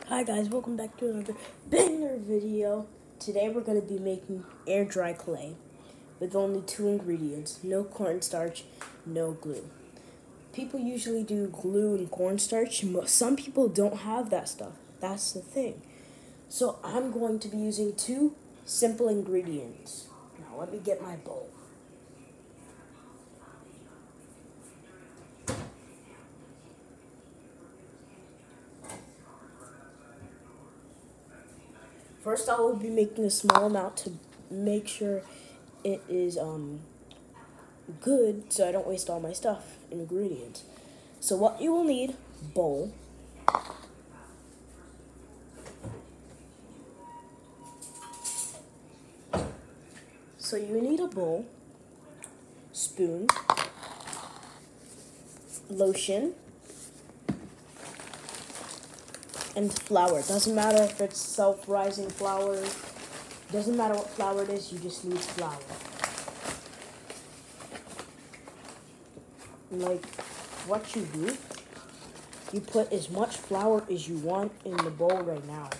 Hi guys, welcome back to another banger video. Today we're going to be making air dry clay with only 2 ingredients, no cornstarch, no glue. People usually do glue and cornstarch. Some people don't have that stuff. That's the thing. So I'm going to be using 2 simple ingredients. Now let me get my bowl. First, I will be making a small amount to make sure it is good, so I don't waste all my stuff and ingredients. So what you will need: bowl, so you need a bowl, spoon, lotion, and flour. Doesn't matter if it's self-rising flour. Doesn't matter what flour it is. You just need flour. Like what you do, you put as much flour as you want in the bowl right now.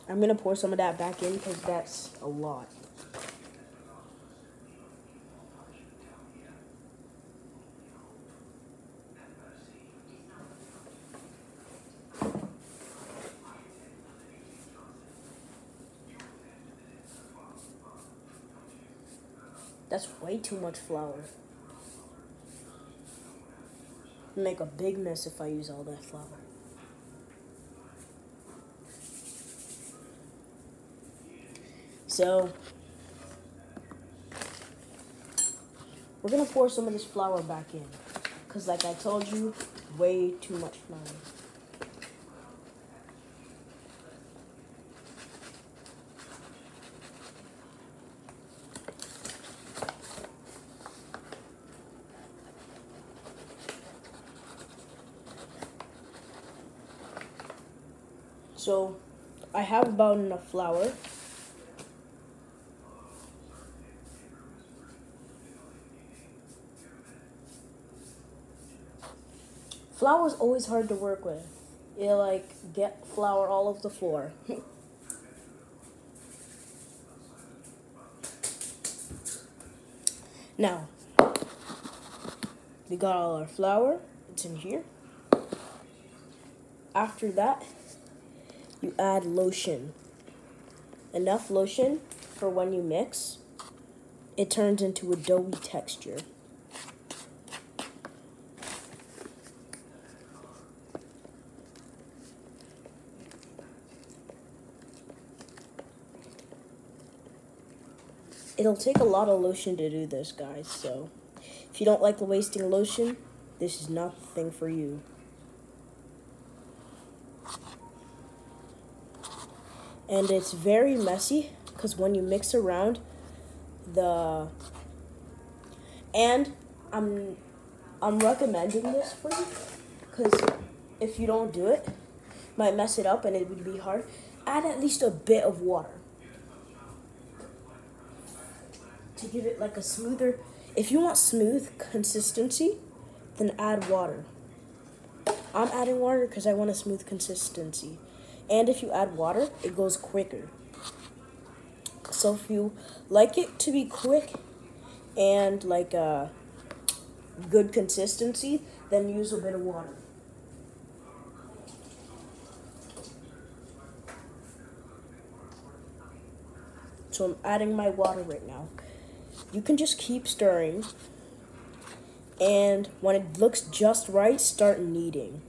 I'm gonna pour some of that back in because that's a lot. That's way too much flour. Make a big mess if I use all that flour. So we're gonna pour some of this flour back in, because like I told you, way too much flour. So I have about enough flour. Flour is always hard to work with. You get flour all over the floor. Now, we got all our flour. It's in here. After that, you add lotion. Enough lotion for when you mix, it turns into a doughy texture. It'll take a lot of lotion to do this, guys, so if you don't like wasting lotion, this is not the thing for you. And it's very messy, because when you mix around and I'm recommending this for you, because if you don't do it, might mess it up and it would be hard. Add at least a bit of water to give it like a smoother. If you want smooth consistency, then add water. I'm adding water because I want a smooth consistency. And if you add water, it goes quicker. So if you like it to be quick and like a good consistency, then use a bit of water. So I'm adding my water right now. You can just keep stirring, and when it looks just right, start kneading.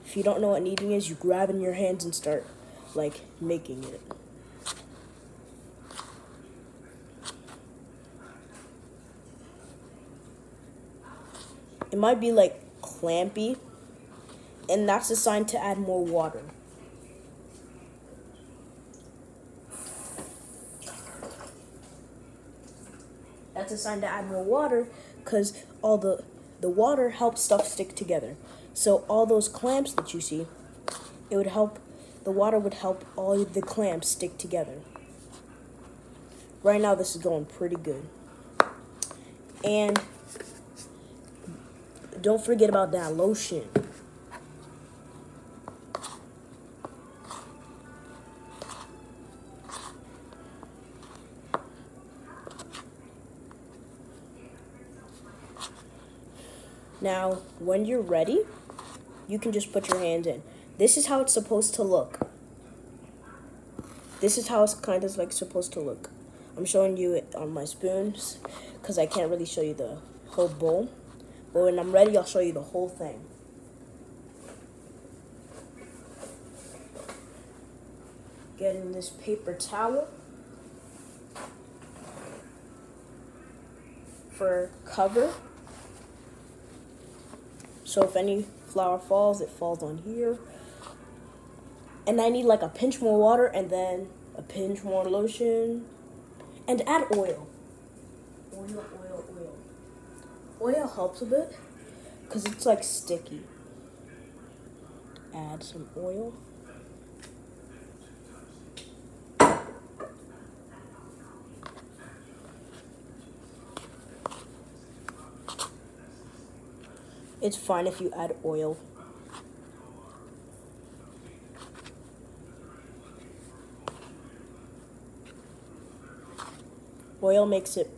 If you don't know what kneading is, you grab in your hands and start like making it. It might be like clampy, and that's a sign to add more water. That's a sign to add more water, because all the water helps stuff stick together. So all those clamps that you see, the water would help all the clamps stick together. Right now this is going pretty good. And don't forget about that lotion. Now, when you're ready, you can just put your hand in. This is how it's supposed to look. This is how it's kind of like supposed to look. I'm showing you it on my spoons because I can't really show you the whole bowl. But when I'm ready, I'll show you the whole thing. Getting this paper towel for cover. So if any flour falls, it falls on here. And I need like a pinch more water and then a pinch more lotion. And add oil. Oil. Oil helps a bit because it's like sticky. Add some oil. It's fine if you add oil. Oil makes it,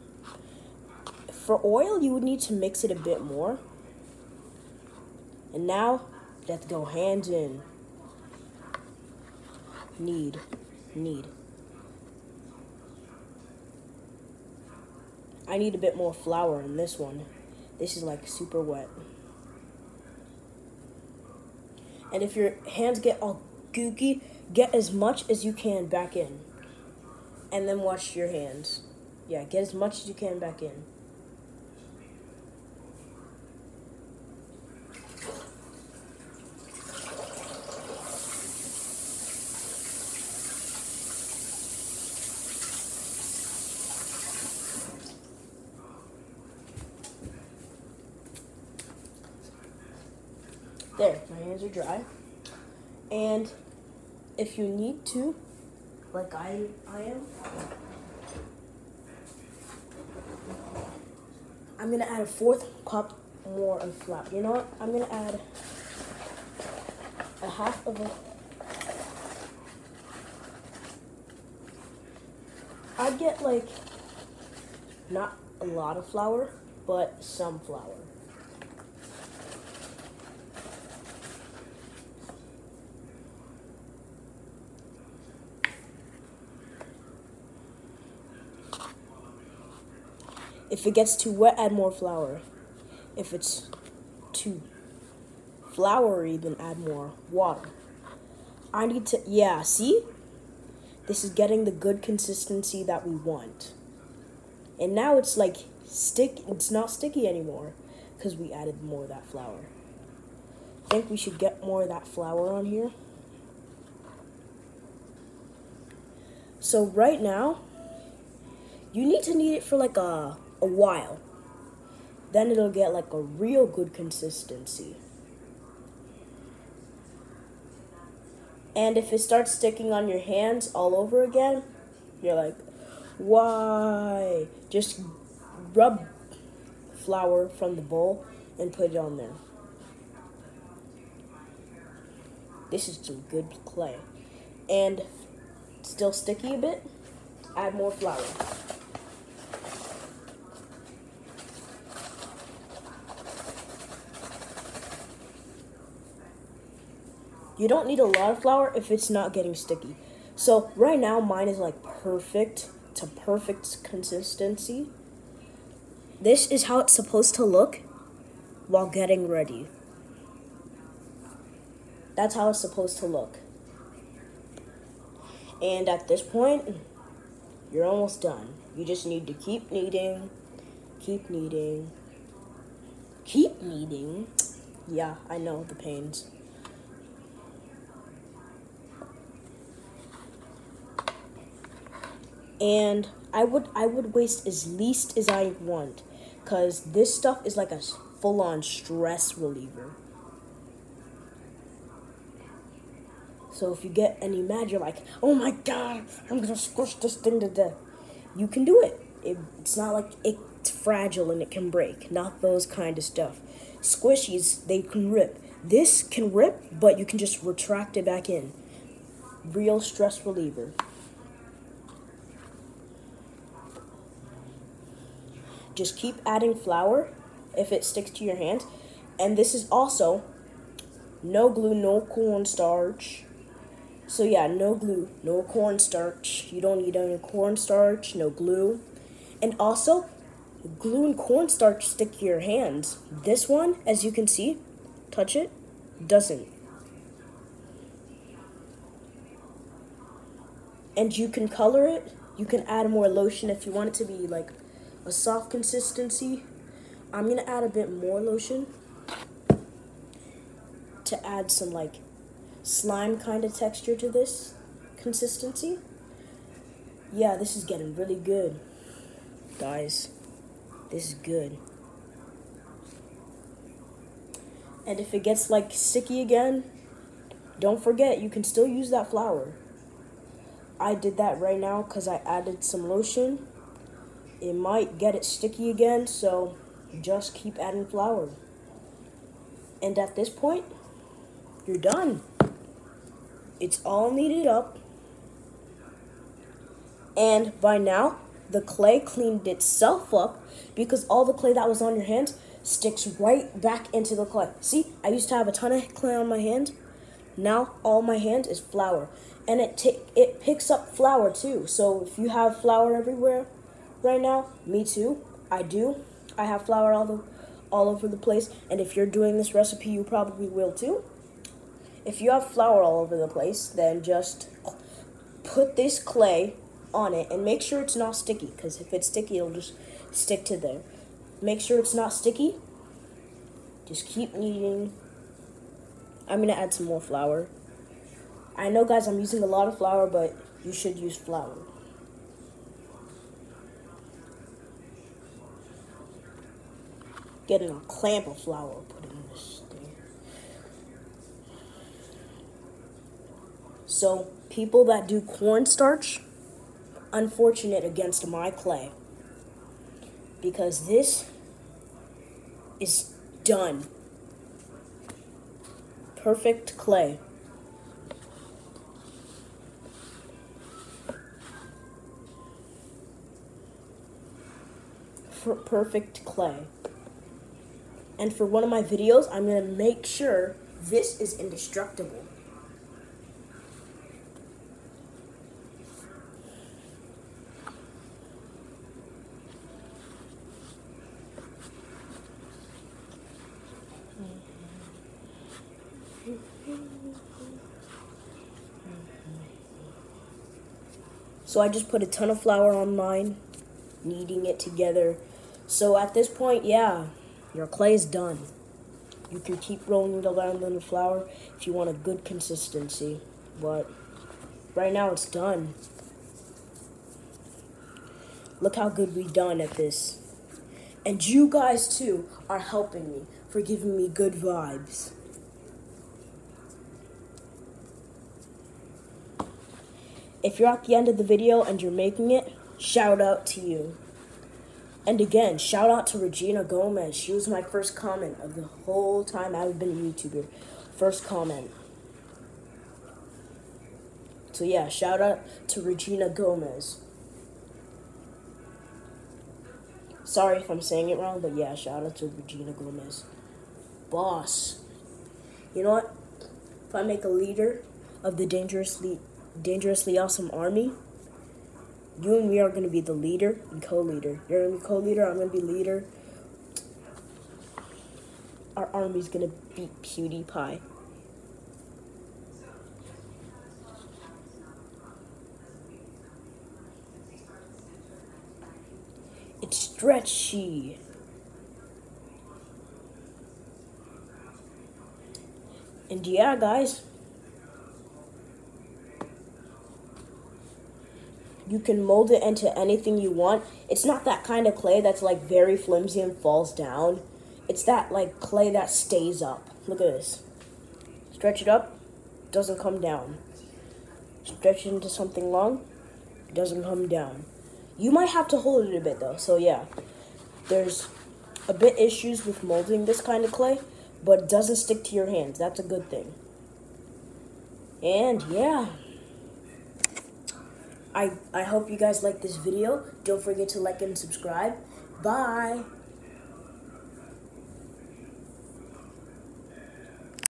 for oil you would need to mix it a bit more. And now, you have to go hands in. Need. I need a bit more flour in this one. This is like super wet. And if your hands get all gooky, get as much as you can back in. And then wash your hands. Yeah, get as much as you can back in. There, my hands are dry. And if you need to, like I am, I'm gonna add a 4th cup more of flour. You know what? I'm gonna add a half of a. I'd get like not a lot of flour, but some flour. If it gets too wet, add more flour. If it's too floury, then add more water. I need to, yeah, see? This is getting the good consistency that we want. And now it's like it's not sticky anymore because we added more of that flour. I think we should get more of that flour on here. So right now, you need to knead it for like a while. Then it'll get like a real good consistency. And if it starts sticking on your hands all over again, you're like, why? Just rub flour from the bowl and put it on there. This is some good clay. And still sticky a bit, add more flour. You don't need a lot of flour if it's not getting sticky. So right now mine is like perfect to perfect consistency. This is how it's supposed to look while getting ready. That's how it's supposed to look. And at this point, you're almost done. You just need to keep kneading, keep kneading, keep kneading. Yeah, I know the pains. And I would waste as least as I want, because this stuff is like a full-on stress reliever. So if you get any mad, you're like, oh my god, I'm gonna squish this thing to death. You can do it. It's not like it's fragile and it can break. Not those kind of stuff. Squishies, they can rip. This can rip, but you can just retract it back in. Real stress reliever. Just keep adding flour if it sticks to your hand. And this is also no glue, no cornstarch. So yeah, no glue, no cornstarch. You don't need any cornstarch, no glue. And also, glue and cornstarch stick to your hands. This one, as you can see, touch it, doesn't. And you can color it. You can add more lotion if you want it to be like a soft consistency. I'm gonna add a bit more lotion to add some like slime kind of texture to this consistency. Yeah, this is getting really good, guys. This is good. And if it gets like sticky again, don't forget you can still use that flour. I did that right now because I added some lotion. It might get it sticky again, so just keep adding flour. And at this point, you're done. It's all kneaded up. And by now, the clay cleaned itself up because all the clay that was on your hand sticks right back into the clay. See, I used to have a ton of clay on my hand. Now all my hand is flour. And it picks up flour too. So if you have flour everywhere right now, me too, I do. I have flour all over the place. And if you're doing this recipe, you probably will too. If you have flour all over the place, then just put this clay on it and make sure it's not sticky, because if it's sticky, it'll just stick to there. Make sure it's not sticky. Just keep kneading. I'm gonna add some more flour. I know, guys, I'm using a lot of flour, but you should use flour. Getting a clamp of flour put in this thing. So, people that do cornstarch, unfortunate against my clay. Because this is done. Perfect clay. Perfect clay. And for one of my videos, I'm going to make sure this is indestructible. So I just put a ton of flour on mine, kneading it together. So at this point, yeah, your clay is done. You can keep rolling it around in the flour if you want a good consistency. But right now it's done. Look how good we've done at this. And you guys too are helping me for giving me good vibes. If you're at the end of the video and you're making it, shout out to you. And again, shout out to Regina Gomez. She was my first comment of the whole time I've been a YouTuber. First comment. So yeah, shout out to Regina Gomez. Sorry if I'm saying it wrong, but yeah, shout out to Regina Gomez. Boss. You know what? If I make a leader of the Dangerously Awesome Army, you and me are going to be the leader and co-leader. You're going to be co-leader, I'm going to be leader. Our army's going to beat PewDiePie. It's stretchy. And yeah, guys, you can mold it into anything you want. It's not that kind of clay that's like very flimsy and falls down. It's that like clay that stays up. Look at this. Stretch it up, doesn't come down. Stretch it into something long, doesn't come down. You might have to hold it a bit though. So yeah, there's a bit issues with molding this kind of clay, but it doesn't stick to your hands. That's a good thing. And yeah, I hope you guys like this video. Don't forget to like and subscribe. Bye.